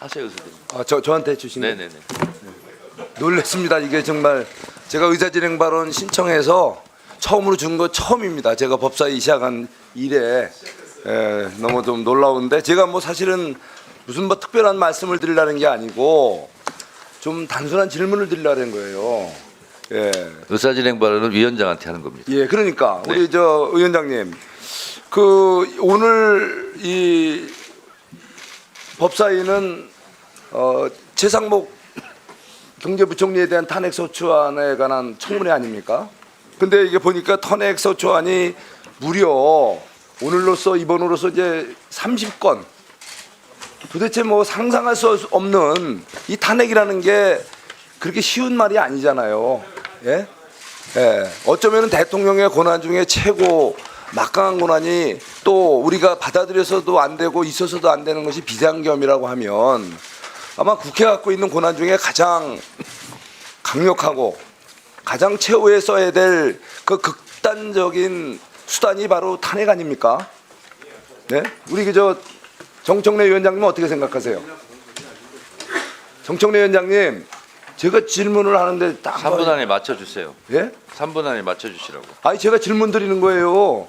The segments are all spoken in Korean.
하세요, 의사님. 저한테 주신 거. 네네네. 놀랐습니다. 이게 정말 제가 의사진행 발언 신청해서 처음으로 준 거 처음입니다. 제가 법사위 시작한 이래 너무 좀 놀라운데 제가 뭐 사실은 무슨 뭐 특별한 말씀을 드리려는 게 아니고 좀 단순한 질문을 드리려는 거예요. 예. 의사진행 발언은 위원장한테 하는 겁니다. 예, 그러니까 네. 우리 저 의원장님, 그 오늘 이 법사위는 최상목 경제부총리에 대한 탄핵소추안에 관한 청문회 아닙니까? 근데 이게 보니까 탄핵소추안이 무려 오늘로서 이번으로서 이제 30건. 도대체 뭐 상상할 수 없는 이 탄핵이라는 게 그렇게 쉬운 말이 아니잖아요. 예? 예. 어쩌면 대통령의 권한 중에 최고 막강한 권한이 또 우리가 받아들여서도 안 되고 있어서도 안 되는 것이 비상계엄이라고 하면 아마 국회가 갖고 있는 권한 중에 가장 강력하고 가장 최후에 써야 될 그 극단적인 수단이 바로 탄핵 아닙니까? 네? 우리 그저 정청래 위원장님은 어떻게 생각하세요? 정청래 위원장님, 제가 질문을 하는데 딱 3분 안에 맞춰주세요. 예? 3분 안에 맞춰주시라고. 아니 제가 질문 드리는 거예요.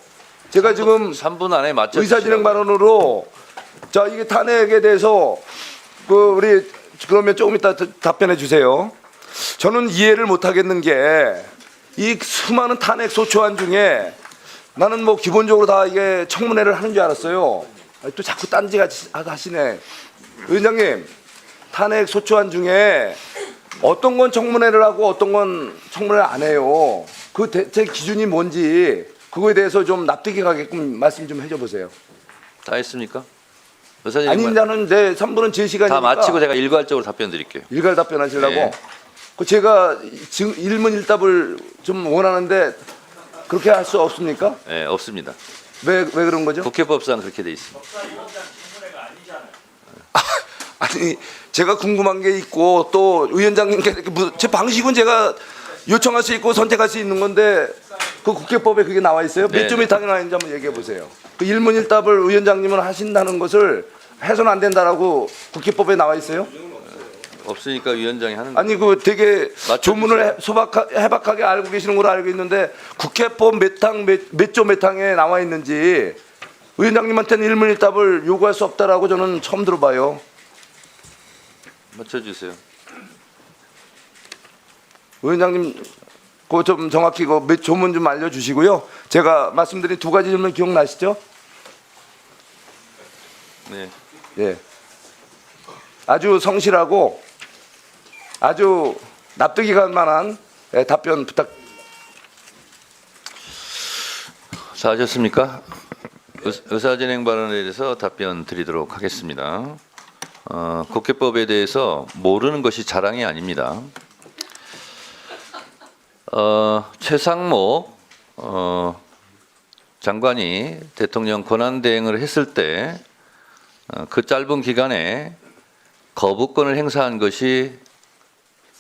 제가 지금 3분 안에 맞춰주시라고. 의사진행 발언으로 자 이게 탄핵에 대해서 그 우리 그러면 조금 이따 답변해 주세요. 저는 이해를 못 하겠는 게 이 수많은 탄핵 소추안 중에 나는 뭐 기본적으로 다 이게 청문회를 하는 줄 알았어요. 아니, 또 자꾸 딴지같이 하시네. 위원장님, 탄핵 소추안 중에 어떤 건 청문회를 하고 어떤 건 청문회를 안 해요. 그 대체 기준이 뭔지 그거에 대해서 좀 납득이 가게끔 말씀 좀 해줘 보세요. 다 했습니까? 의사진행 아니 나는 내 3분은 제 시간이니까 다 마치고 제가 일괄적으로 답변 드릴게요. 일괄 답변하시려고. 네. 그 제가 지금 일문일답을 좀 원하는데 그렇게 할 수 없습니까? 네, 없습니다. 왜 그런 거죠? 국회법상 그렇게 돼 있습니다. 아니 제가 궁금한 게 있고 또 위원장님께 제 방식은 제가 요청할 수 있고 선택할 수 있는 건데 그 국회법에 그게 나와 있어요? 몇 네. 점이 당연히 나와 있는지 한번 얘기해 보세요. 그 일문일답을 위원장님은 하신다는 것을 해서는 안 된다라고 국회법에 나와 있어요? 없으니까 위원장이 하는 거예요. 아니 그 되게 맞춰주세요. 조문을 해박하게 알고 계시는 걸로 알고 있는데 국회법 몇 조 몇 항에 나와 있는지 위원장님한테는 일문일답을 요구할 수 없다라고 저는 처음 들어봐요. 맞춰주세요. 위원장님 그거 좀 정확히 그 몇 조문 좀 알려주시고요. 제가 말씀드린 두 가지 질문 기억나시죠? 네. 예. 아주 성실하고 아주 납득이 갈 만한 답변 부탁. 자, 하셨습니까? 의사진행 발언에 대해서 답변 드리도록 하겠습니다. 국회법에 대해서 모르는 것이 자랑이 아닙니다. 최상목 장관이 대통령 권한대행을 했을 때 그 짧은 기간에 거부권을 행사한 것이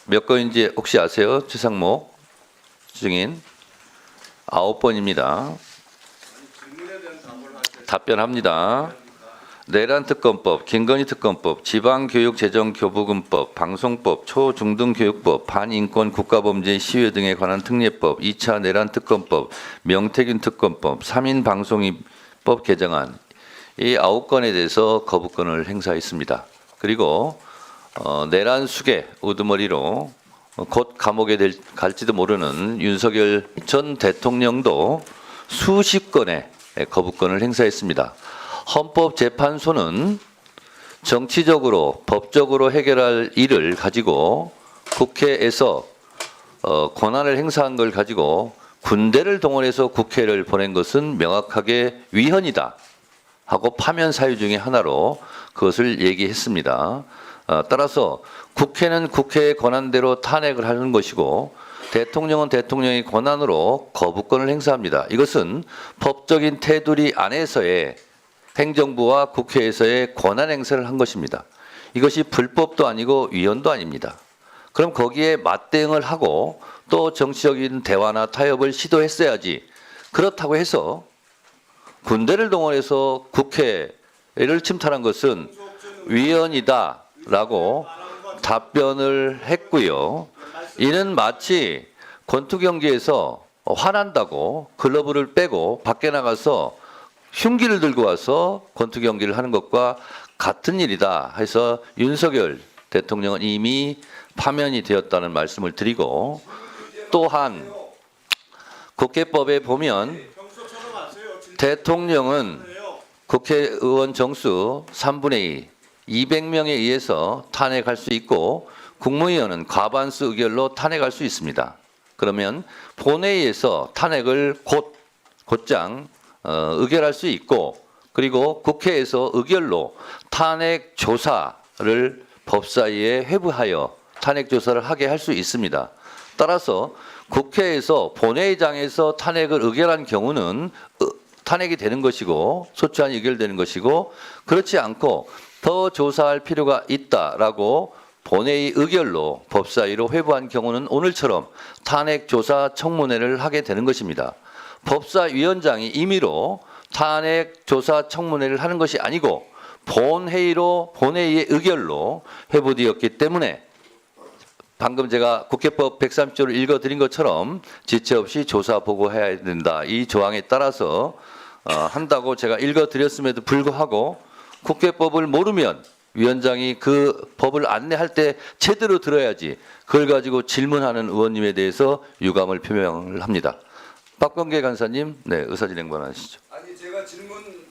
몇 건인지 혹시 아세요? 최상목 증인 9번입니다. 답변합니다. 내란특검법, 김건희특검법, 지방교육재정교부금법, 방송법, 초중등교육법, 반인권 국가범죄 시위 등에 관한 특례법, 2차 내란특검법, 명태균특검법, 3인 방송법 개정안 이 9건에 대해서 거부권을 행사했습니다. 그리고 내란 수괴 우두머리로 곧 감옥에 갈지도 모르는 윤석열 전 대통령도 수십 건의 거부권을 행사했습니다. 헌법재판소는 정치적으로 법적으로 해결할 일을 가지고 국회에서 권한을 행사한 걸 가지고 군대를 동원해서 국회를 보낸 것은 명확하게 위헌이다 하고 파면 사유 중에 하나로 그것을 얘기했습니다. 따라서 국회는 국회의 권한대로 탄핵을 하는 것이고 대통령은 대통령의 권한으로 거부권을 행사합니다. 이것은 법적인 테두리 안에서의 행정부와 국회에서의 권한 행사를 한 것입니다. 이것이 불법도 아니고 위헌도 아닙니다. 그럼 거기에 맞대응을 하고 또 정치적인 대화나 타협을 시도했어야지. 그렇다고 해서 군대를 동원해서 국회를 침탈한 것은 위헌이다 라고 답변을 했고요. 이는 마치 권투경기에서 화난다고 글러브를 빼고 밖에 나가서 흉기를 들고 와서 권투경기를 하는 것과 같은 일이다 해서 윤석열 대통령은 이미 파면이 되었다는 말씀을 드리고, 또한 국회법에 보면 대통령은 국회의원 정수 3분의 2, 200명에 의해서 탄핵할 수 있고 국무위원은 과반수 의결로 탄핵할 수 있습니다. 그러면 본회의에서 탄핵을 곧장 의결할 수 있고, 그리고 국회에서 의결로 탄핵 조사를 법사위에 회부하여 탄핵 조사를 하게 할 수 있습니다. 따라서 국회에서 본회의장에서 탄핵을 의결한 경우는 탄핵이 되는 것이고 소추안이 의결되는 것이고, 그렇지 않고 더 조사할 필요가 있다라고 본회의 의결로 법사위로 회부한 경우는 오늘처럼 탄핵 조사 청문회를 하게 되는 것입니다. 법사위원장이 임의로 탄핵 조사 청문회를 하는 것이 아니고 본회의의 의결로 회부되었기 때문에 방금 제가 국회법 130조를 읽어드린 것처럼 지체 없이 조사 보고해야 된다. 이 조항에 따라서 한다고 제가 읽어드렸음에도 불구하고 국회법을 모르면 위원장이 그 법을 안내할 때 제대로 들어야지 그걸 가지고 질문하는 의원님에 대해서 유감을 표명을 합니다. 박범계 간사님, 네, 의사진행 발언하시죠. 아니 제가 질문